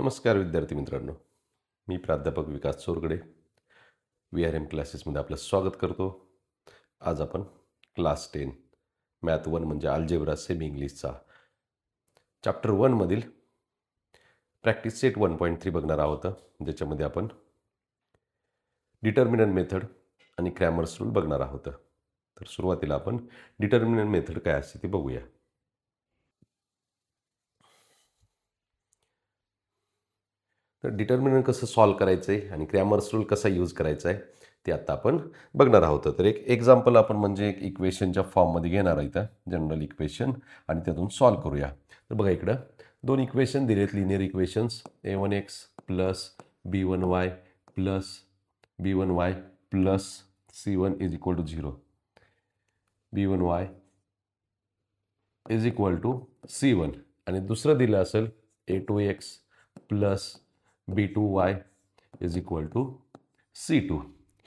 नमस्कार विद्यार्थी मित्रांनो. मी प्राध्यापक विकास चोरगडे VRM क्लासेसमध्ये आपलं स्वागत करतो. आज आपण क्लास 10 मॅथ 1 म्हणजे अल्जेब्रा सेमी इंग्लिशचा चॅप्टर 1 मधील प्रॅक्टिस सेट 1.3 बघणार आहोत, ज्याच्यामध्ये आपण डिटर्मिनंट मेथड आणि क्रॅमर्स रूल बघणार आहोत. तर सुरुवातीला आपण डिटर्मिनंट मेथड काय असते ते बघूया. तर डिटर्मिनंट कसं सॉल्व करायचं आहे आणि क्रॅमर्स रूल कसा यूज करायचा आहे ते आता आपण बघणार आहोत. तर एक एक्झाम्पल आपण म्हणजे एक इक्वेशनच्या फॉर्ममध्ये घेणार आहे, इथं जनरल इक्वेशन, आणि त्यातून सॉल्व करूया. तर बघा इकडं दोन इक्वेशन दिलेत, linear equations a1x plus b1y plus b1y plus c1 is equal to 0, b1y is equal to c1, आणि दुसरं दिलं असेल a2x plus b2y is equal to c2.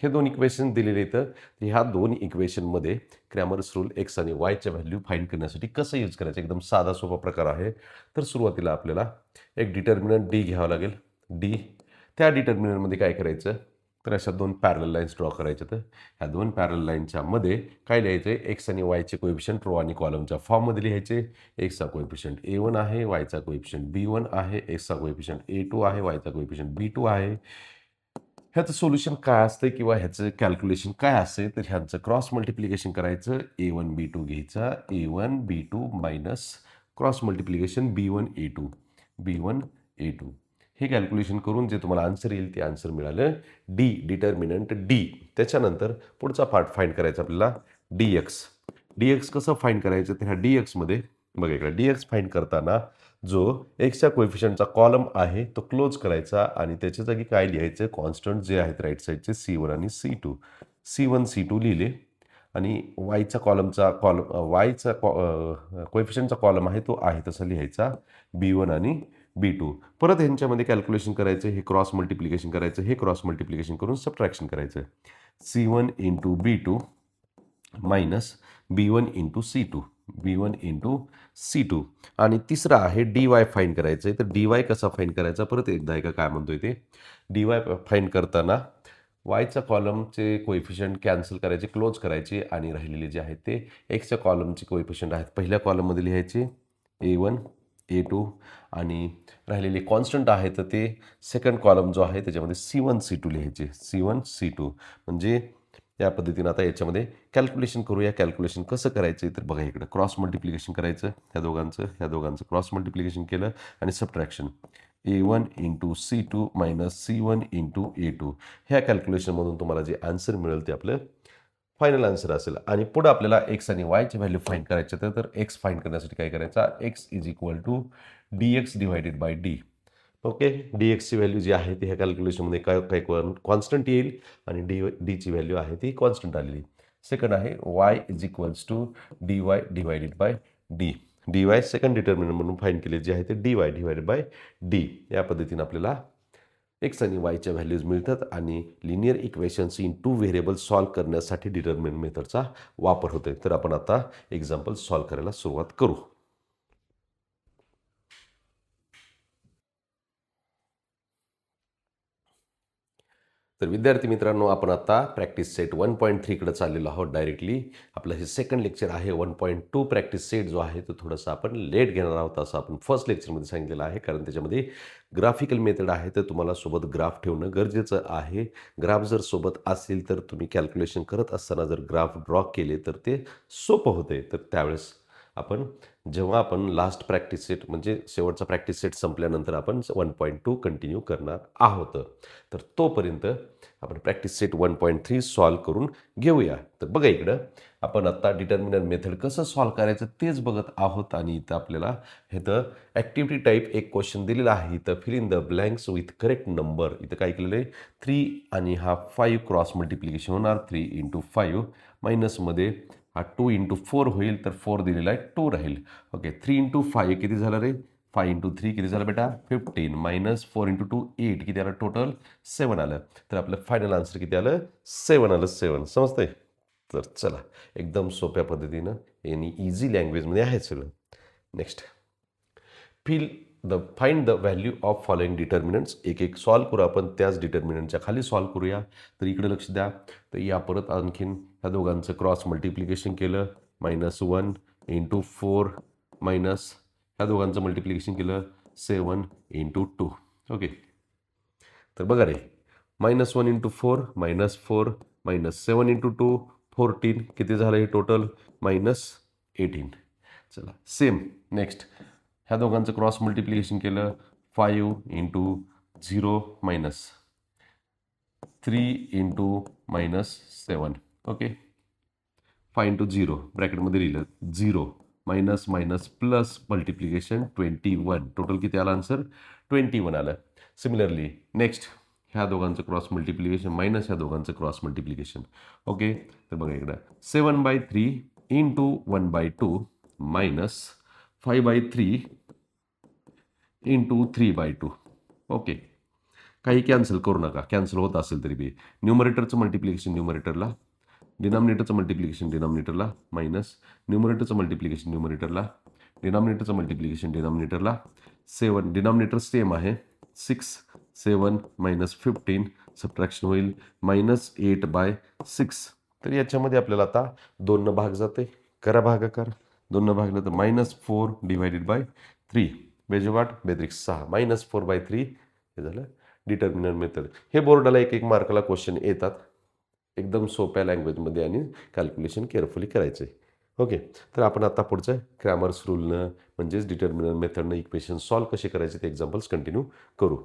हे दोन इक्वेशन दिलेले आहेत. ह्या दोन इक्वेशनमध्ये क्रॅमर्स रूल एक्स आणि वायच्या व्हॅल्यू फाइंड करण्यासाठी कसं यूज करायचं, एकदम साधा सोपा प्रकार आहे. तर सुरुवातीला आपल्याला एक डिटर्मिनंट डी घ्यावं लागेल. डी, त्या डिटर्मिनंटमध्ये काय करायचं, तर अशा दोन पॅरल लाईन्स ड्रॉ करायच्या. तर ह्या दोन पॅरल लाईनच्या मध्ये काय लिहायचं आहे, एक्स आणि वायचे कोएफिशियंट रो आणि कॉलमच्या फॉर्ममध्ये लिहायचे. एक्सचा कोएफिशियंट a1 आहे, वायचा कोएफिशियंट b1 आहे, एक्सचा कोएफिशियंट a2 आहे, वायचा कोएफिशियंट b2 आहे. ह्याचं सोल्युशन काय असतं किंवा ह्याचं कॅल्क्युलेशन काय असते, तर ह्यांचं क्रॉस मल्टिप्लिकेशन करायचं. a1 b2 घ्यायचा, a1 b2 minus cross multiplication b1 a2 b1 a2. हे कॅल्क्युलेशन करून जे तुम्हाला आन्सर येईल ते आन्सर मिळालं डी, डिटर्मिनंट डी. त्याच्यानंतर पुढचा पार्ट फाइंड करायचा आपल्याला, dx. dx कसं फाइंड करायचं, तर ह्या dxमध्ये बघा इकडे dx फाइंड करताना जो एक्सच्या कोएफिशियंटचा कॉलम आहे तो क्लोज करायचा आणि त्याच्या जागी काय लिहायचं, कॉन्स्टंट जे आहेत राईट साईडचे c1 आणि c2. c1 c2 लिहिले, आणि वायचा वायचा कोएफिशियंटचा कॉलम आहे तो आहे तसा लिहायचा b1 आणि b2. परत ह्यांच्यामध्ये कॅल्क्युलेशन करायचं, हे क्रॉस मल्टिप्लिकेशन करायचं, हे क्रॉस मल्टिप्लिकेशन करून सबट्रॅक्शन करायचं. c1 into b2 minus b1 into c2, b1 into c2. आणि तिसरा आहे dy फाइंड करायचं आहे. तर dy कसा फाइंड करायचा, परत एकदा ऐका काय म्हणतोय ते. dy फाइंड करताना वायच्या कॉलमचे कोएफिशियंट कॅन्सल करायचे, क्लोज करायचे, आणि राहिलेले जे आहेत ते एक्सच्या कॉलमचे कोएफिशियंट आहेत पहिल्या कॉलममध्ये लिहायचे a1 a2, आणि राहिलेले कॉन्स्टंट आहेत ते सेकंड कॉलम जो आहे त्याच्यामध्ये c1 c2 लिहायचे, c1 c2. म्हणजे या पद्धतीनं आता याच्यामध्ये कॅल्क्युलेशन करूया. कॅल्क्युलेशन कसं करायचं, तर बघा इकडं क्रॉस मल्टिप्लिकेशन करायचं, ह्या दोघांचं क्रॉस मल्टिप्लिकेशन केलं आणि subtraction a1 into c2 minus c1 into a2. ह्या कॅल्क्युलेशनमधून तुम्हाला जे आन्सर मिळेल ते आपलं फायनल आन्सर असेल. आणि पुढे आपल्याला एक्स आणि वायची व्हॅल्यू फाइंड करायचे. तर एक्स फाइंड करण्यासाठी काय करायचा, x is equal to dx divided by D. Okay, dxची व्हॅल्यू जी आहे ती ह्या कॅल्क्युलेशनमध्ये काय कॉन्स्टंट येईल, आणि डीची व्हॅल्यू आहे ती कॉन्स्टंट आलेली. सेकंड आहे y is equals to dy divided by D. dy second determinant म्हणून फाइंड केले, जे आहे ते dy डिवायडेड बाय डी. या पद्धतीने आपल्याला एक्स आणि वायच्या व्हॅल्यूज मिळतात, आणि linear equations in two variable solve करण्यासाठी डिटर्मिनंट मेथडचा वापर होतोय. तर आपण आता एक्झाम्पल सॉल्व्ह करायला सुरुवात करू. तर विद्यार्थी मित्रांनो, आपण आता प्रॅक्टिस सेट 1.3 कडे चाललेलो आहोत डायरेक्टली. आपलं हे सेकंड लेक्चर आहे. 1.2 प्रॅक्टिस सेट जो आहे तो थोडंसं आपण लेट घेणार आहोत, असं आपण फर्स्ट लेक्चरमध्ये सांगितलेलं आहे. कारण त्याच्यामध्ये ग्राफिकल मेथड आहे, तर तुम्हाला सोबत ग्राफ ठेवणं गरजेचं आहे. ग्राफ जर सोबत असेल तर तुम्ही कॅल्क्युलेशन करत असताना जर ग्राफ ड्रॉ केले तर ते सोपं होते. तर त्यावेळेस जेव्हा आपण लास्ट प्रॅक्टिस सेट म्हणजे शेवटचा प्रॅक्टिस सेट संपल्यानंतर आपण 1.2 कंटिन्यू करणार आहोत. तर तोपर्यंत आपण प्रॅक्टिस सेट 1.3 सॉल्व्ह करून घेऊया. तर बघा इकडं आपण आता डिटर्मिनंट मेथड कसं सॉल्व्ह करायचं तेच बघत आहोत. आणि इथं आपल्याला इथं ॲक्टिव्हिटी टाईप एक क्वेश्चन दिलेला आहे. इथं fill in the blanks with correct number. इथं काय केलेलं आहे, 3 आणि हा 5 क्रॉस मल्टिप्लिकेशन होणार, 3 इंटू 5 मायनसमध्ये हा 2 इंटू 4 होईल, तर 4 दिलेला आहे, 2 राहील. ओके, 3 इंटू 5 किती झालं रे, 5 इंटू 3 किती झालं बेटा, 15 मायनस 4 इंटू 2 8 किती आलं, टोटल 7 आलं. तर आपलं फायनल आन्सर किती आलं, 7 आलं. 7 समजतंय. तर चला, एकदम सोप्या पद्धतीनं आणि इझी लँग्वेजमध्ये आहे सगळं. Next, fill find the value of following determinants. एक एक सॉल्व करू आपण, त्याच डिटर्मिनंटच्या खाली सॉल्व करूया. तर इकडे लक्ष द्या. तर या परत आणखीन ह्या दोघांचं क्रॉस मल्टिप्लिकेशन केलं, -1 × 4 मायनस ह्या दोघांचं मल्टिप्लिकेशन केलं 7 × 2. ओके, तर बघा रे, -1 × 4 -4 -7 × 2 14. किती झालं हे टोटल? -18. चला सेम नेक्स्ट ह्या दोघांचं क्रॉस मल्टिप्लिकेशन केलं 5 × 0 -3 × -7. ओके, 5 × 0 ब्रॅकेटमध्ये लिहिलं 0 minus minus plus multiplication 21. Total किती आलं आन्सर? 21 आलं. सिमिलरली नेक्स्ट ह्या दोघांचं क्रॉस मल्टिप्लिकेशन मायनस ह्या दोघांचं क्रॉस मल्टिप्लिकेशन. ओके, तर बघा इकडं 7/3 × 1/2 मायनस 5/3 × 3/2. ओके, काही कॅन्सल करू नका, कॅन्सल होत असेल तरी बी. न्यूमरेटरचं मल्टिप्लिकेशन न्यूमरेटरला, डिनॉमिनेटरचं मल्टिप्लिकेशन डिनॉमिनेटरला, मायनस न्यूमरेटरचं मल्टिप्लिकेशन न्यूमरेटरला, डिनॉमिनेटरचं मल्टिप्लिकेशन डिनॉमिनेटरला. 7 डिनॉमिनेटर सेम आहे, 6 7 -15 सबट्रॅक्शन होईल -8/6. तर याच्यामध्ये आपल्याला आता 2 भाग जाते. करा भागाकार. 2 भागलं तर -4 / 3 बेजोगाट बेद्रिक्स 6 -4/3 हे झालं डिटर्मिनंट मेथड. हे बोर्डाला एक मार्काला क्वेश्चन येतात, एकदम सोप्या लँग्वेजमध्ये आणि कॅल्क्युलेशन केअरफुली करायचं आहे. ओके, तर आपण आता पुढचं क्रॅमर्स रूलनं म्हणजेच डिटर्मिनंट मेथडनं इक्वेशन सॉल्व कसे करायचे ते एक्झाम्पल्स कंटिन्यू करू.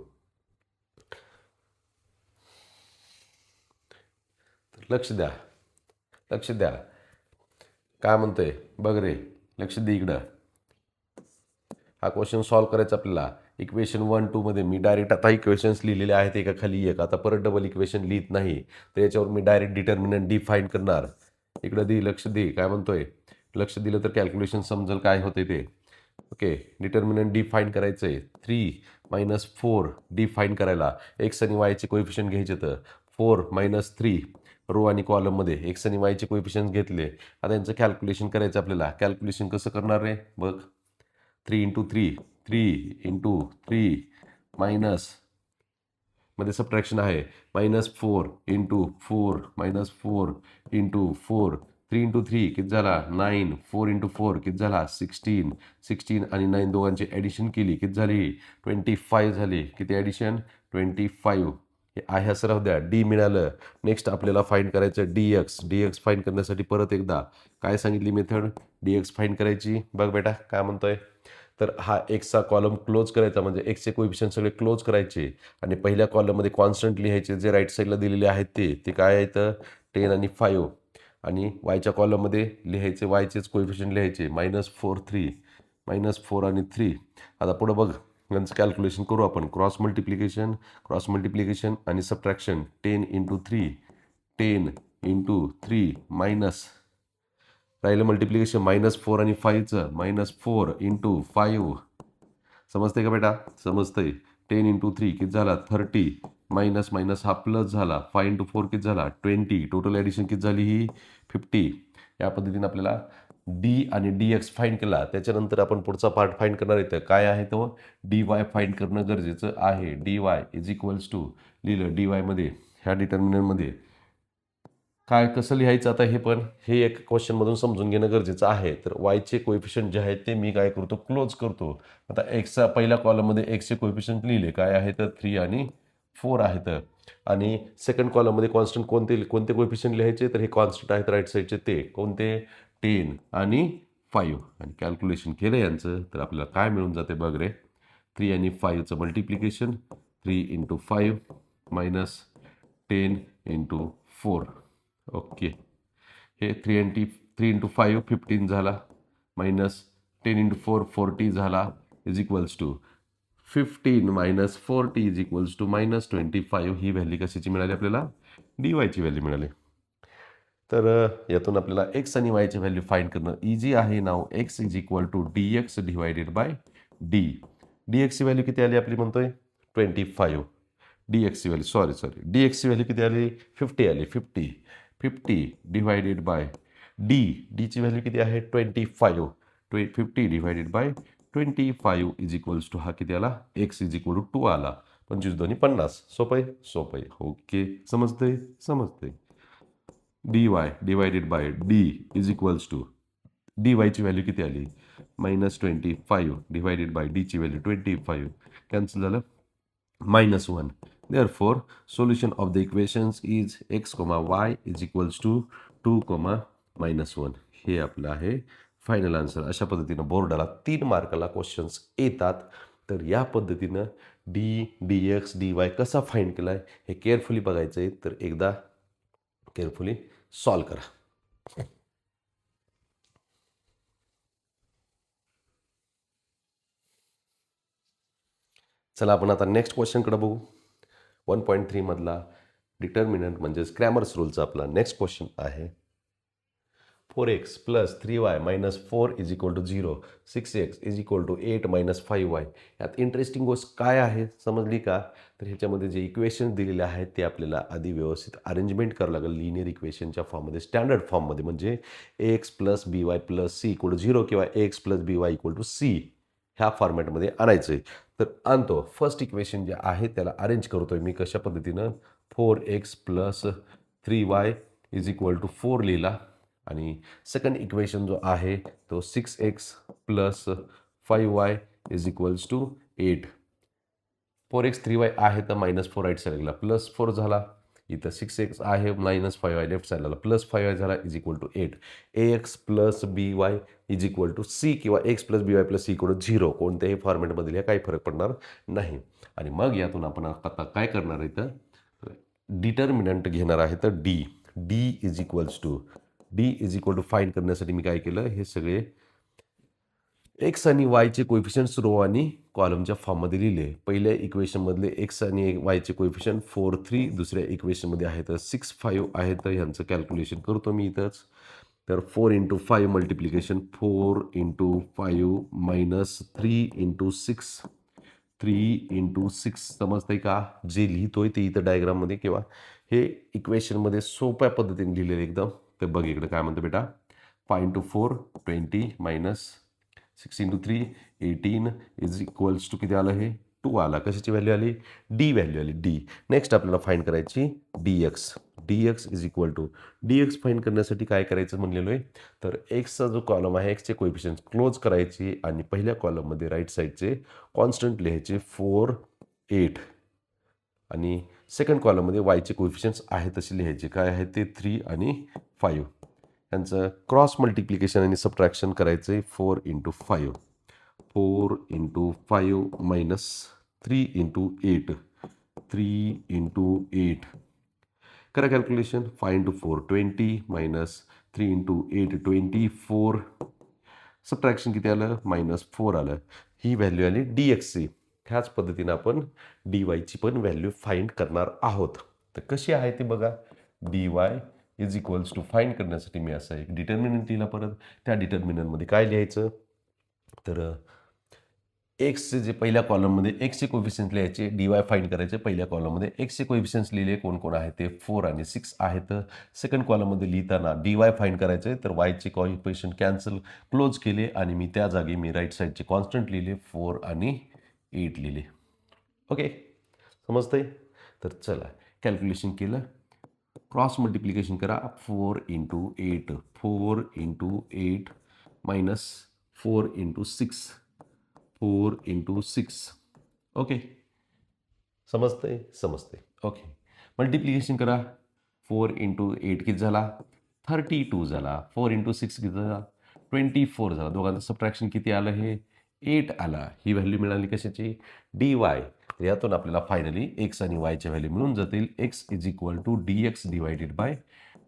लक्ष द्या, लक्ष द्या, काय म्हणतोय बघ रे, लक्ष दे इकडं. हा क्वेश्चन सॉल्व करायचा आपल्याला. इक्वेशन 1 2 मध्ये मी डायरेक्ट आता इक्वेशन्स लिहिलेले आहेत एका खाली एक. आता परत डबल इक्वेशन लिहित नाही, तर याच्यावर मी डायरेक्ट डिटर्मिनंट डिफाईन करणार. इकडं दे, लक्ष दे, काय म्हणतोय. लक्ष दिलं तर कॅल्क्युलेशन समजेल काय होते ते. ओके, डिटर्मिनंट डिफाईन करायचं आहे. 3 - 4 डिफाईन करायला एक्स आणि वायचे कोएफिशियंट घ्यायचे. तर 4 - 3 रो आणि कॉलममध्ये एक्स आणि वायचे कोएफिशियंट घेतले. आता यांचं कॅल्क्युलेशन करायचं आपल्याला. कॅल्क्युलेशन कसं करणार रे बघ. 3 × 3 3 × 3 मायनस मध्ये सबट्रॅक्शन आहे -4 × 4 -4 × 4 3 × 3 किती झाला 9 4 × 4 किती झाला 16 16 आणि 9 दोघांची ॲडिशन केली किती झाली 25 झाली. किती ॲडिशन 25. हे आहे असं राहू द्या. डी मिळालं. नेक्स्ट आपल्याला फाईंड करायचं DX. DX फाईंड करण्यासाठी परत एकदा काय सांगितली मेथड DX फाईंड करायची. बघ बेटा काय म्हणतोय. तर हा एक्सचा कॉलम क्लोज करायचा, म्हणजे एक्सचे कोएफिशियंट सगळे क्लोज करायचे आणि पहिल्या कॉलममध्ये कॉन्स्टंट लिहायचे जे राईट साईडला दिलेले आहेत ते काय आहेत 10 आणि 5. आणि वायच्या कॉलममध्ये लिहायचे वायचेच कोएफिशियंट लिहायचे -4 3 -4 आणि 3. आता पुढं बघ यांचं कॅल्क्युलेशन करू आपण. क्रॉस मल्टिप्लिकेशन आणि सबट्रॅक्शन 10 × 3 10 × 3 मायनस राहिलं मल्टिप्लिकेशन -4 आणि 5चं -4 × 5. समजते का बेटा? समजतंय. 10 × 3 किती झाला 30 मायनस मायनस हा प्लस झाला 5 × 4 किती झाला 20. टोटल ॲडिशन किती झाली ही 50. या पद्धतीने आपल्याला डी आणि DX फाईंड केला. त्याच्यानंतर आपण पुढचा पार्ट फाईंड करणार आहे. काय आहे तो DY फाईंड करणं गरजेचं आहे. DY = लिहिलं DY मध्ये ह्या डिटर्मिनंटमध्ये काय कसं लिहायचं आता हे एक क्वेश्चनमधून समजून घेणं गरजेचं आहे. तर वायचे कोएफिशियंट जे आहेत ते मी काय करतो क्लोज करतो. आता एक्सचा पहिल्या कॉलममध्ये एक्सचे कोएफिशियंट लिहिले काय आहेत 3 आणि 4 आहेत. आणि सेकंड कॉलममध्ये कॉन्स्टंट कोणते कोएफिशियंट लिहायचे. तर हे कॉन्स्टंट आहेत राईट साईडचे ते कोणते 10 आणि 5. आणि कॅल्क्युलेशन केलं यांचं तर आपल्याला काय मिळून जाते बघ रे. 3 आणि 5चं मल्टिप्लिकेशन 3 × 5 मायनस 10 × 4. ओके, हे 3 × 5 15 झाला मायनस 10 × 4 40 झाला = 15 - 40 = -25. ही व्हॅल्यू कशाची मिळाली आपल्याला DYची व्हॅल्यू मिळाली. तर यातून आपल्याला एक्स आणि वायची व्हॅल्यू फाईंड करणं इझी आहे. नाव x = DX / D. DXची व्हॅल्यू किती आली आपली म्हणतोय 25. DXची व्हॅल्यू DXची व्हॅल्यू किती आली 50 आली 50 / D. Dची व्हॅल्यू किती आहे 25. 50 / 25 इज इक्वल्स टू हा किती आला एक्स इज इक्वल टू 2 आला 25 दोन्ही 50 सोपं आहे सोपं आहे ओके समजतंय समजतंय dy divided by D is equals to dy ची व्हॅल्यू किती आली -25 डिवायडेड बाय डी ची व्हॅल्यू 25 कॅन्सल झालं -1 therefore solution of the equations is x, y is equals to 2, -1 हे आपलं आहे फायनल आन्सर. अशा पद्धतीनं बोर्डाला 3 मार्काला क्वेश्चन्स येतात. तर या पद्धतीनं dx dy कसा फाइंड केलाय हे केअरफुली बघायचं आहे. तर एकदा केअरफुली सॉल्व करा. चला आपण आता नेक्स्ट क्वेश्चनकडे बघू. 1.3 मधला डिटर्मिनंट म्हणजेच क्रॅमर्स रूलचा आपला नेक्स्ट क्वेश्चन आहे. 4x + 3y - 4 is equal to 0, 6x is equal to 8 - 5y. यात इंटरेस्टिंग गोष्ट काय आहे समजली का? तर ह्याच्यामध्ये जे इक्वेशन्स दिलेले आहेत ते आपल्याला आधी व्यवस्थित अरेंजमेंट करावं लागेल लिनियर इक्वेशनच्या फॉर्ममध्ये, स्टँडर्ड फॉर्ममध्ये. म्हणजे x + by + c = 0 किंवा x + by = c ह्या फॉर्मॅटमध्ये आणायचं आहे. तर आणतो. फर्स्ट इक्वेशन जे आहे त्याला अरेंज करतोय मी कशा पद्धतीनं 4x + 3y is equal to 4 लिहिला आणि सेकंड इक्वेशन जो आहे तो 6x + 5y is equals to 8. 4x 3y आहे तर -4 राईट साईडला +4 झाला. इथं 6x आहे -5y लेफ्ट साईडला +5y झाला is equal to 8. ax + by is equal to c किंवा x + by + c = 0 कोणत्याही फॉर्मॅटमध्ये लिहा काही फरक पडणार नाही. आणि मग यातून आपण आता काय करणार आहे तर डिटर्मिनंट घेणार आहे तर d is equal to find करण्यासाठी मी काय केलं हे सगळे एक्स आणि वायचे कोएफिशियंट्स रो आणि कॉलमच्या फॉर्ममध्ये लिहिले. पहिल्या इक्वेशनमधले एक्स आणि वायचे कोएफिशियंट 4, 3, दुसऱ्या इक्वेशनमध्ये आहे तर 6, 5 आहे. तर ह्यांचं कॅल्क्युलेशन करतो मी इथंच. तर 4 × 5 मल्टिप्लिकेशन 4 × 5 - 3 × 6 3 × 6 समजतंय का? जे लिहितोय ते इथं डायग्राममध्ये किंवा हे इक्वेशनमध्ये सोप्या पद्धतीने लिहिलेलं एकदम. तर बघ इकडे काय म्हणतो बेटा 5 × 4 20 - 6 × 3 18 इज इक्वल्स टू किती आलं हे 2 आला. कशाची व्हॅल्यू आली? डी व्हॅल्यू आली डी. नेक्स्ट आपल्याला फाइंड करायची dx is equal to dx find करण्यासाठी काय करायचं म्हणलेलो आहे तर एक्सचा जो कॉलम आहे एक्सचे कोएफिशियंट क्लोज करायची आणि पहिल्या कॉलममध्ये राईट साईडचे कॉन्स्टंट लिहायचे 4, 8 आणि सेकंड कॉलममध्ये वायचे कोएफिशियंट्स आहे तसे लिहायचे काय आहे ते 3 आणि 5. यांचं क्रॉस मल्टिप्लिकेशन आणि सबट्रॅक्शन करायचं आहे 4 × 5 4 × 5 - 3 × 8 3 × 8 करा कॅल्क्युलेशन 5 × 4 20 - 3 × 8 24 सबट्रॅक्शन किती आलं -4 आलं. ही व्हॅल्यू आली dxची. ह्याच पद्धतीनं आपण dy ची पण व्हॅल्यू फाइंड करणार आहोत. तर कशी आहे ती बघा. dy is equals to find करण्यासाठी मी असं एक डिटर्मिनंट लिहिला. परत त्या डिटर्मिनंटमध्ये काय लिहायचं तर एक्सचे जे पहिल्या कॉलममध्ये एक्सचे कोएफिशियंट लिहायचे dy फाइंड करायचे. पहिल्या कॉलममध्ये एक्सचे कोएफिशियंट्स लिहिले कोण कोण आहे ते 4 आणि 6 आहेत. सेकंड कॉलममध्ये लिहिताना dy फाइंड करायचे तर वायचे कोएफिशियंट कॅन्सल क्लोज केले आणि मी त्या जागी मी राईट साईडचे कॉन्स्टंट लिहिले 4 आणि 8 लिहिले. ओके समजतंय. तर चला कॅल्क्युलेशन केलं. क्रॉस मल्टिप्लिकेशन करा 4 × 8 4 × 8 -4 × 6 4 × 6 ओके समजतंय ओके. मल्टिप्लिकेशन करा 4 × 8 किती झाला 32 झाला. 4 × 6 किती झाला 24 झाला. दोघांचं सबट्रॅक्शन किती आलं हे 8 आला. ही व्हॅल्यू मिळाली कशाची dy. यातून आपल्याला फायनली एक्स आणि वायच्या व्हॅल्यू मिळून जातील. X is equal to dx divided by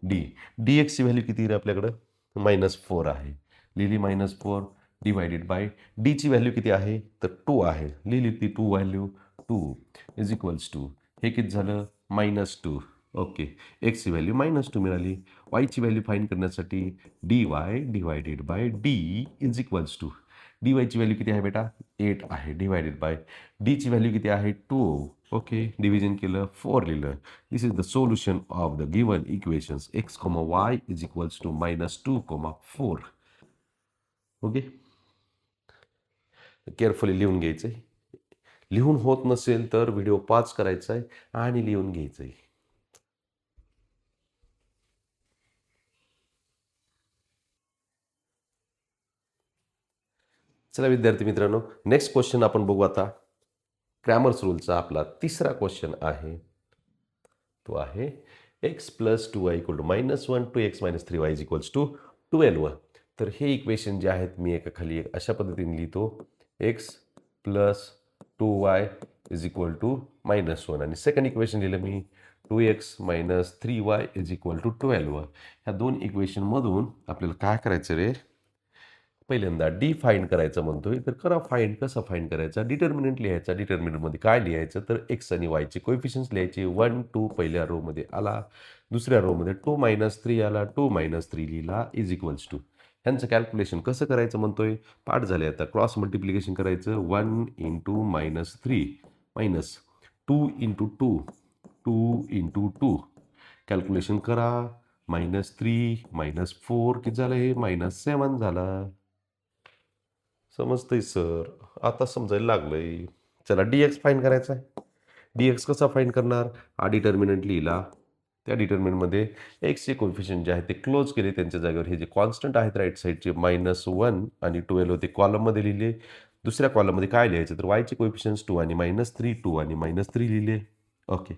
D. dxची व्हॅल्यू किती आहे आपल्याकडं -4 आहे लिहिली -4 डिवायडेड बाय डीची व्हॅल्यू किती आहे तर 2 आहे लिहिली ती 2 व्हॅल्यू 2 इज इक्वल्स टू हे किती झालं -2. ओके एक्सची व्हॅल्यू -2 मिळाली. वायची व्हॅल्यू फाइंड करण्यासाठी dy divided by D is equals to dy ची व्हॅल्यू किती आहे बेटा 8 आहे डिवायडेड बाय डीची व्हॅल्यू किती आहे 2. ओके डिव्हिजन केलं 4 लिहिलं. This is the solution of the given equations x, y is equals to -2, 4. Okay carefully लिहून घ्यायचं आहे. लिहून होत नसेल तर व्हिडिओ पॉज करायचा आहे आणि लिहून घ्यायचं आहे. चला विद्यार्थी मित्रांनो, नेक्स्ट क्वेश्चन आपण बघू आता. क्रॅमर्स रूलचा आपला तिसरा क्वेश्चन आहे. तो आहे x plus 2y equal to -1 2x - 3y is equals to 12. तर हे इक्वेशन जे आहेत मी एका खाली अशा पद्धतीने लिहितो. X plus 2y is equal to -1 आणि सेकंड इक्वेशन लिहिलं मी 2x - 3y is equal to 12. ह्या दोन इक्वेशनमधून आपल्याला काय करायचं रे? पहिल्यांदा डी फाइंड करायचं म्हणतोय. तर करा फाइंड. कसं फाइंड करायचा? डिटर्मिनंट लिहायचा. डिटर्मिनंटमध्ये काय लिहायचं? तर एक्स आणि वायचे कोएफिशियंट्स लिहायचे. 1 2 पहिल्या रोमध्ये आला, दुसऱ्या रोमध्ये 2 - 3 आला, 2 - 3 लिहिला इज इक्वल्स टू. ह्यांचं कॅल्क्युलेशन कसं करायचं म्हणतोय? पाठ झाले आता. क्रॉस मल्टिप्लिकेशन करायचं. 1 into -3 minus 2 into 2 2 into 2. Calculation करा. -3 -4 किती झालं? हे -7 झाला. समजतंय सर. आता समजायला लागलंय. चला डी एक्स फाईंड करायचा आहे. डी एक्स कसा फाईंड करणार? हा डिटर्मिनंट लिहिला. त्या डिटर्मिनंटमध्ये एक्सचे कोएफिशियंट जे आहेत ते क्लोज केले. त्यांच्या जागेवर हे जे कॉन्स्टंट आहेत राईट साईडचे -1 आणि 12 होते कॉलममध्ये लिहिले. दुसऱ्या कॉलममध्ये काय लिहायचं? तर वायचे कोएफिशियंट्स 2 आणि -3 2 आणि -3 लिहिले. ओके.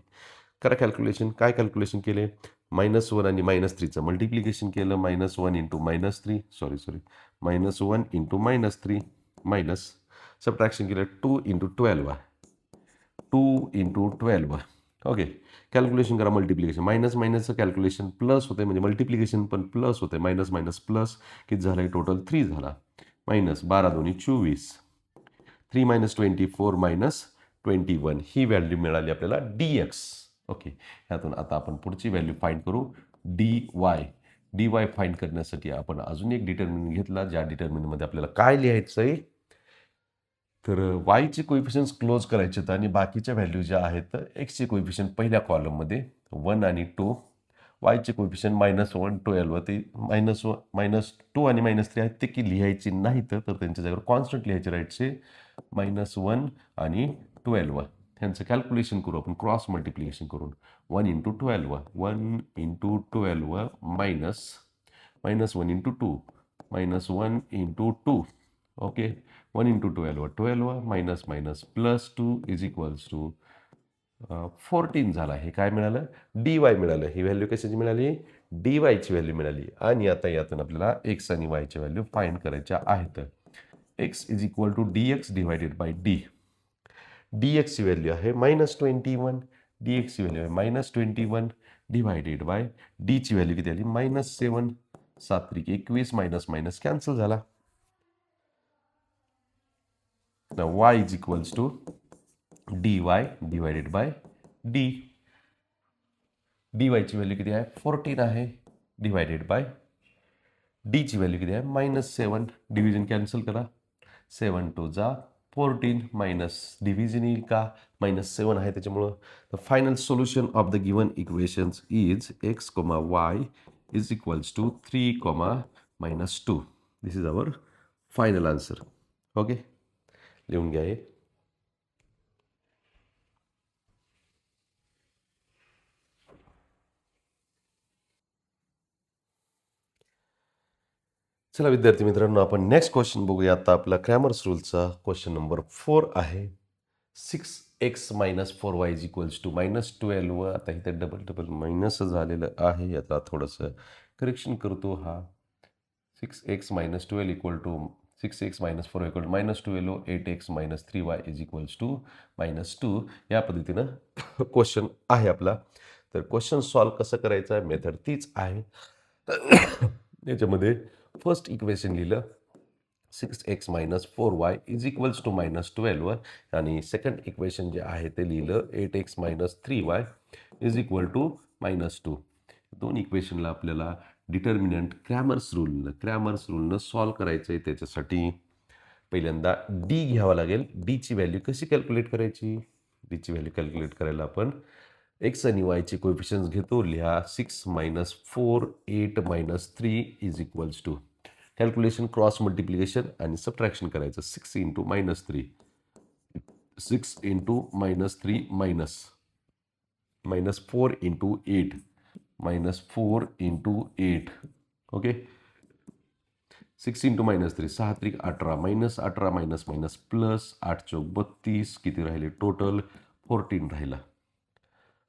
करा कॅल्क्युलेशन. काय कॅल्क्युलेशन केले? -1 आणि -3चं मल्टिप्लिकेशन केलं. -1 into -3 sorry -1 into -3 minus subtraction केलं 2 इंटू 12 2 इंटू 12. ओके. कॅल्क्युलेशन करा मल्टिप्लिकेशन. मायनस मायनसचं कॅल्क्युलेशन प्लस होते म्हणजे मल्टिप्लिकेशन पण प्लस होते. मायनस मायनस प्लस किती झालं? आहे टोटल 3 झाला. मायनस 12 2 24 3 - 24 - 21 ही व्हॅल्यू मिळाली आपल्याला डी एक्स. ओके. ह्यातून आता आपण पुढची व्हॅल्यू फाइंड करू. डी वाय फाइंड करण्यासाठी आपण अजून एक डिटर्मिनंट घेतला. ज्या डिटर्मिनंटमध्ये आपल्याला काय लिहायचं आहे? तर वायचे कोएफिशियंट्स क्लोज करायचे आहेत आणि बाकीच्या व्हॅल्यू ज्या आहेत एक्सचे कोएफिशियंट पहिल्या कॉलममध्ये 1 आणि 2, वायचे कोएफिशियंट -1 12 ते -2 आणि -3 आहेत ते की लिहायचे नाहीत. तर त्यांच्या जागेवर कॉन्स्टंट लिहायचे राईटचे -1 आणि 12. ह्यांचं कॅल्क्युलेशन करू आपण क्रॉस मल्टिप्लिकेशन करून. 1 into 12 1 into 12 minus -1 into 2 -1 into 2. Okay. 1 into 12 12 minus minus plus 2 is equals to 14 झाला. हे काय मिळालं? डी वाय मिळालं. ही व्हॅल्यू कशाची मिळाली? डी वायची व्हॅल्यू मिळाली. आणि आता यातून आपल्याला एक्स आणि वायच्या व्हॅल्यू फाइंड करायच्या आहेत. X is equal to D x divided by D. D एक्सची व्हॅल्यू आहे -21. डी एक्सची व्हॅल्यू आहे -21 डिवायडेड बाय डीची व्हॅल्यू किती आली? -7 7 त्रिक 21 मायनस मायनस कॅन्सल झाला. Now y is equals to dy divided by d. dy ची व्हॅल्यू किती आहे? 14 आहे डिवायडेड बाय d ची व्हॅल्यू किती आहे? -7. डिव्हिजन कॅन्सल करा. 7 2 जा 14 मायनस डिव्हिजन येईल का? -7 आहे त्याच्यामुळं. The final solution of the given equations is x, y is equals to 3, -2. This is our final answer. Okay. लिहून घ्या हे. चला विद्यार्थी मित्रांनो, आपण नेक्स्ट क्वेश्चन बघूया. आता आपला क्रॅमर्स रूलचा क्वेश्चन नंबर 4 आहे. 6x - 4y is equals to -12. आता इथे डबल मायनस झालेलं आहे. याचा थोडंसं करेक्शन करतो. हा 6x - 12 equal to 6x - 4 equal to -12 8x - 3y is equals to -2. या पद्धतीनं क्वेश्चन आहे आपला. तर क्वेश्चन सॉल्व कसं करायचं आहे? मेथड तीच आहे. याच्यामध्ये फर्स्ट इक्वेशन लिहिलं 6x - 4y is equals to -12 आणि सेकंड इक्वेशन जे आहे ते लिहिलं 8x - 3y is equal to -2. दोन इक्वेशनला आपल्याला डिटर्मिनंट क्रॅमर्स रूलनं सॉल्व करायचं आहे. त्याच्यासाठी पहिल्यांदा डी घ्यावा लागेल. डीची व्हॅल्यू कशी कॅल्क्युलेट करायची? डीची व्हॅल्यू कॅल्क्युलेट करायला आपण एक्स आणि वायचे कोएफिशियंट्स घेतो. लिहा 6 - 4 8 - 3 is equals to calculation cross multiplication आणि सबट्रॅक्शन करायचं. 6 into -3 6 into -3 minus 4 into 8 -4 into 8 okay. 6 into -3 6 त्रिक 18 -18 मायनस प्लस 8 चौक 32 किती राहिले टोटल 14 राहिला.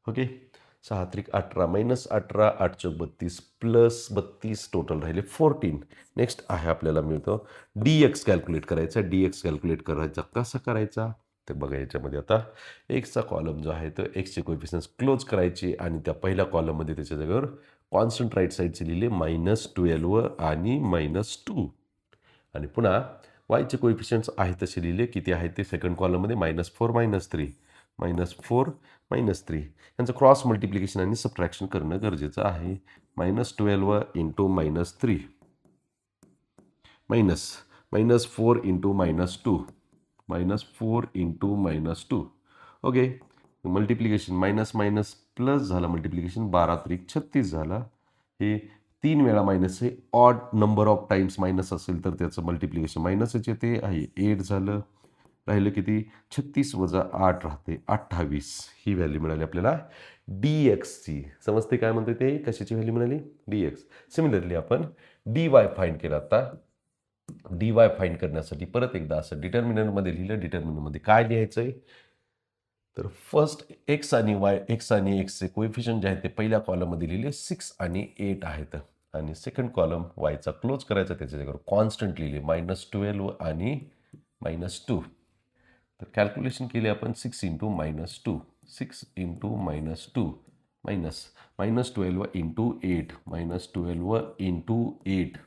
ओके 6 त्रिक 18 -18 8 चौक 32 प्लस 32 टोटल राहिले 14. नेक्स्ट आहे आपल्याला मिळतो dx कॅल्क्युलेट करायचा. dx कॅल्क्युलेट करायचा कसा करायचा ते बघा. याच्यामध्ये आता एक्सचा कॉलम जो आहे तो एक्सचे कोएफिशियंट्स क्लोज करायचे आणि त्या पहिल्या कॉलममध्ये त्याच्या जागेवर कॉन्स्टंट राईट साईडचे लिहिले -12 आणि -2 आणि पुन्हा वायचे कोएफिशियंट्स आहे तसे लिहिले. किती आहेत ते सेकंड कॉलममध्ये -4 -3 -4 -3 यांचं क्रॉस मल्टिप्लिकेशन आणि सबट्रॅक्शन करणं गरजेचं आहे. -12 into -3 -4 into -2 -4 into -2 okay. Multiplication minus minus plus झाला मल्टिप्लिकेशन 12 त्रिक 36 झाला. हे 3 वेळा मायनस आहे. Odd number of times minus असेल तर त्याचं मल्टिप्लिकेशन मायनसच येते आहे. 8 झालं. राहिलं किती 36 वजा 8 राहते 28. ही व्हॅल्यू मिळाली आपल्याला dxची. समजते काय म्हणते ते कशाची व्हॅल्यू मिळाली dx. सिमिलरली आपण dy फाइंड केला. आता dy फाइंड करण्यासाठी परत एकदा असं डिटर्मिनंटमध्ये लिहिलं. डिटर्मिनंटमध्ये काय लिहायचं आहे तर फर्स्ट एक्स आणि वाय एक्स आणि एक्सचे कोएफिशियंट जे आहेत ते पहिल्या कॉलममध्ये लिहिले 6 आणि 8 आहेत आणि सेकंड कॉलम वायचा क्लोज करायचा. त्याच्या जागेवर कॉन्स्टंट लिहिले -12 आणि -2. तर कॅल्क्युलेशन केले आपण 6 into -2 6 into -2 -12 into 8 -12 into 8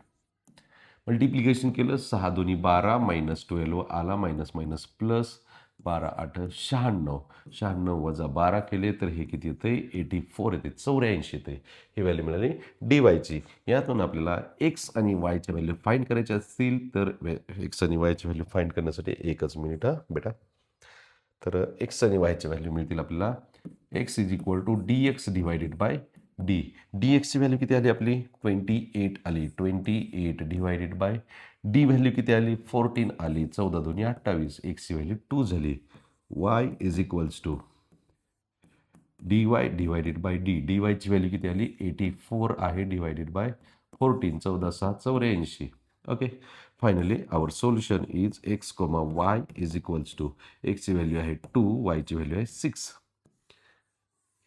multiplication केलं 6 दोन्ही 12 -12 आला मायनस प्लस 12 8 96 96 वजा 12 केले तर हे किती येते 84 येते 84 येते. ही व्हॅल्यू मिळाली dy ची. यातून आपल्याला एक्स आणि वायच्या व्हॅल्यू फाइंड करायचे असतील तर एक्स आणि वायची व्हॅल्यू फाइंड करण्यासाठी एकच मिनिट बेटा. तर एक्स आणि वायची व्हॅल्यू मिळतील आपल्याला. X is equal to dx divided by D. dxची व्हॅल्यू किती आली आपली 28 आली. 28 डिवायडेड बाय डी व्हॅल्यू किती आली 14 आली. 14 दोन्ही 28. एक्सची व्हॅल्यू 2 झाली. y is equals to dy divided by D. dy ची व्हॅल्यू किती आली 84 आहे divided by 14 14 6 84. Okay. Finally our solution is x, y is equals to एक्सची व्हॅल्यू आहे 2 वायची व्हॅल्यू आहे 6.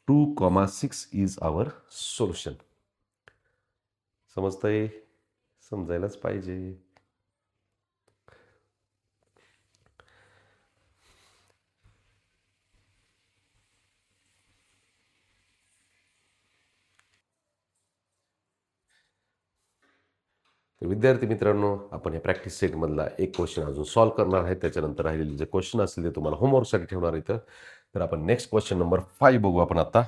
2,6 इज आवर सोल्युशन. समजतंय समजायलाच पाहिजे. तर विद्यार्थी मित्रांनो आपण या प्रॅक्टिस सेटमधला एक क्वेश्चन अजून सॉल्व्ह करणार आहे. त्याच्यानंतर राहिलेले जे क्वेश्चन असतील ते तुम्हाला होमवर्कसाठी ठेवणार आहेत. तर आपण नेक्स्ट क्वेश्चन नंबर 5 बघू आपण आता.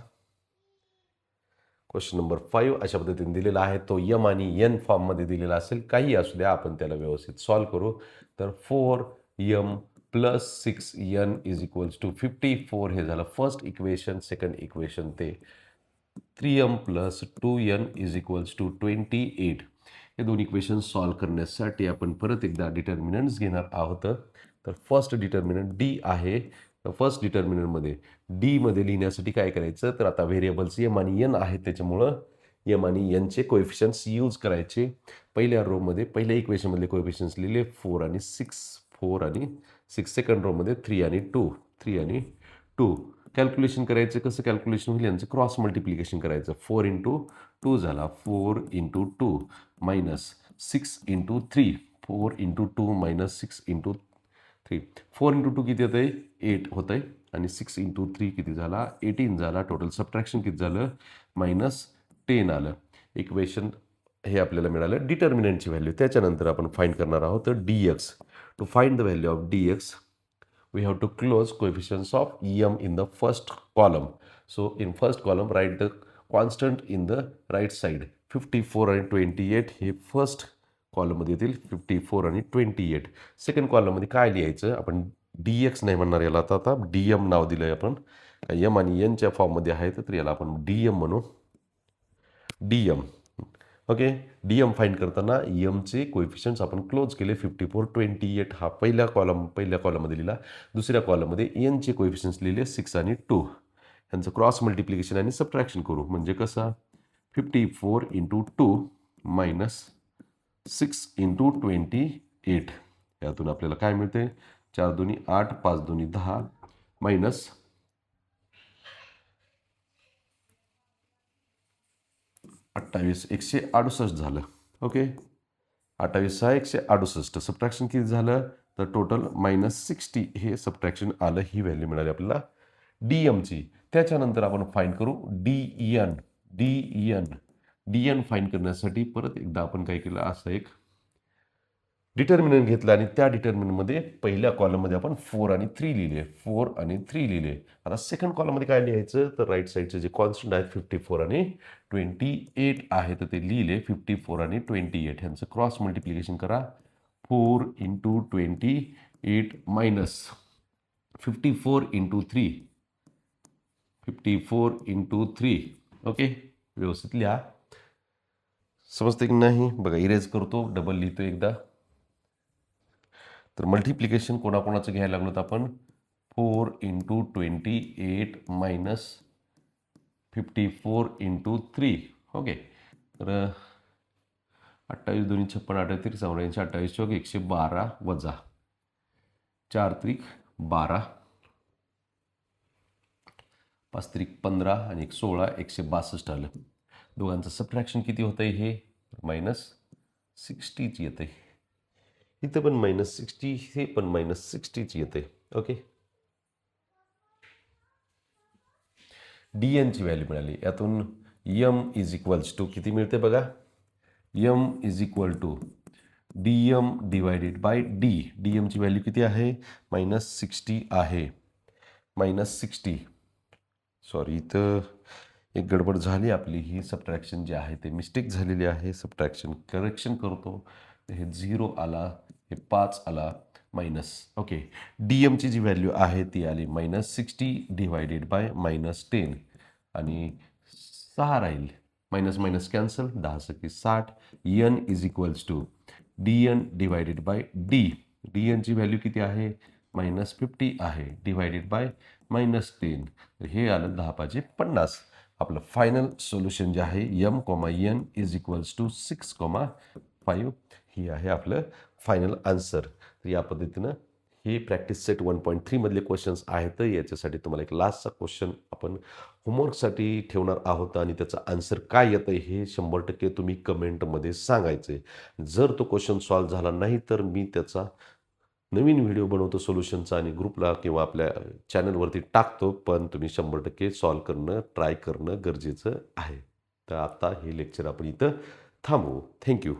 क्वेश्चन नंबर 5 अशा पद्धतीने दिलेला आहे. तो यम आणि एन फॉर्ममध्ये दिलेला असेल. काही असू द्या आपण त्याला व्यवस्थित सॉल्व्ह करू. तर 4m plus 6n is equals to 54 हे झालं फर्स्ट इक्वेशन. सेकंड इक्वेशन ते 3m plus 2n is equals to 28. हे दोन इक्वेशन सॉल्व्ह करण्यासाठी आपण परत एकदा डिटर्मिनंट्स घेणार आहोत. तर फर्स्ट डिटर्मिनंट डी आहे. फर्स्ट डिटर्मिनंटमध्ये डीमध्ये लिहिण्यासाठी काय करायचं तर आता व्हेरिएबल्स एम आणि एन आहेत त्याच्यामुळं एम आणि एनचे कोएफिशियंट्स यूज करायचे. पहिल्या रोमध्ये पहिल्या इक्वेशनमधले कोएफिशियंट्स लिहिले 4 आणि 6. सेकंड रोमध्ये 3 आणि 2. कॅल्क्युलेशन करायचं. कसं कॅल्क्युलेशन होईल यांचं क्रॉस मल्टिप्लिकेशन करायचं. 4 इंटू 2 झाला 4 into 2 minus 6 into 3 4 into 2 minus 6 into 3. 4 into 2 किती होतं आहे 8 होतं आहे आणि 6 इंटू 3 किती झाला 18 झाला. टोटल सबट्रॅक्शन किती झालं -10 आलं. इक्वेशन हे आपल्याला मिळालं डिटर्मिनंटची व्हॅल्यू. त्याच्यानंतर आपण फाइंड करणार आहोत dx. To find the value of dx we have to close coefficients of m in the first column. So in first column write the constant in the right side. 54 आणि 28 हे first कॉलममध्ये येतील. 54 आणि 28. Second कॉलममध्ये काय लिहायचं आपण dx नाही म्हणणार याला. आता dm नाव दिलंय आपण. m आणि n च्या फॉर्ममध्ये आहे तर याला आपण dm म्हणू. dm okay. DM फाइंड करताना एमचे कोएफिशियंट्स आपण क्लोज केले. 54, 28 हा पहिल्या कॉलममध्ये लिहिला. दुसऱ्या कॉलममध्ये एनचे कोएफिशियंट्स लिहिले 6 आणि 2. ह्यांचं क्रॉस मल्टिप्लिकेशन आणि सबट्रॅक्शन करू. म्हणजे कसं 54 इंटू 2 मायनस 6 इंटू 28. यातून आपल्याला काय मिळते 4 दोन्ही 8, 5 दोन्ही 10 मायनस 28 168 झालं. ओके. 28 6 168. सबट्रॅक्शन किती झालं तर टोटल -60 हे सबट्रॅक्शन आलं. ही व्हॅल्यू मिळाली आपल्याला DMची. त्याच्यानंतर आपण फाइंड करू DN फाइंड करण्यासाठी परत एकदा आपण काय केलं असं एक डिटर्मिनंट घेतला आणि त्या डिटर्मिनंटमध्ये पहिल्या कॉलममध्ये आपण 4 आणि 3 लिहिले. 4 आणि 3 लिहिले. आता सेकंड कॉलममध्ये काय लिहायचं तर राईट साईडचे जे कॉन्स्टंट आहेत 54 आणि 28 आहे तर ते लिहिले 54 आणि 28 ह्यांचं क्रॉस मल्टिप्लिकेशन करा. 4 into 28 minus 54 into 3. 54 into 3. Okay. व्यवस्थित लिहा. समजते की नाही बघा. इरेज करतो, डबल लिहितो एकदा. तर मल्टिप्लिकेशन कोणाकोणाचं घ्यायला लागलो तर आपण 4 इंटू 28 मायनस 54 इंटू 3. ओके. तर 28 दोन्ही 56 38 84 28 चौक 112 वजा 4 त्रिक 12 5 त्रिक 15 आणि 1 16 162 आलं. दोघांचं सबट्रॅक्शन किती होतं आहे हे -60ची येते. इथं पण -60 हे पण -60ची येते. ओके. DNची व्हॅल्यू मिळाली. यातून M इज इक्वल्स टू किती मिळते बघा. M is equal to DM divided by D. DMची व्हॅल्यू किती आहे -60 आहे. -60 सॉरी इथं एक गडबड झाली आपली. ही सबट्रॅक्शन जे आहे ते मिस्टेक झालेली आहे. सबट्रॅक्शन करेक्शन करतो. हे 0 आला, हे 5 आला मायनस. ओके. DMची जी व्हॅल्यू आहे ती आली -60 डिवायडेड बाय -10 आणि 6 राहील. Minus minus cancel. 10 सकी 60. N is equals to DN divided by D. DNची व्हॅल्यू किती आहे -50 आहे डिवायडेड बाय -10. तर हे आलं 10 पाचे 50. आपलं फायनल सोल्युशन जे आहे M, N is equals to 6,5 ही आहे आपलं फायनल आन्सर. तर या पद्धतीनं हे प्रॅक्टिस सेट 1.3 मधले क्वेश्चन्स आहेत. याच्यासाठी तुम्हाला एक लास्टचा क्वेश्चन आपण होमवर्कसाठी ठेवणार आहोत आणि त्याचं आन्सर काय येतं हे 100% तुम्ही कमेंटमध्ये सांगायचे. जर तो क्वेश्चन सॉल्व्ह झाला नाही तर मी त्याचा नवीन व्हिडिओ बनवतो सोल्युशनचा आणि ग्रुपला किंवा आपल्या चॅनलवरती टाकतो. पण तुम्ही 100% सॉल्व्ह करणं ट्राय करणं गरजेचं आहे. तर आता हे लेक्चर आपण इथं थांबवू. थँक्यू.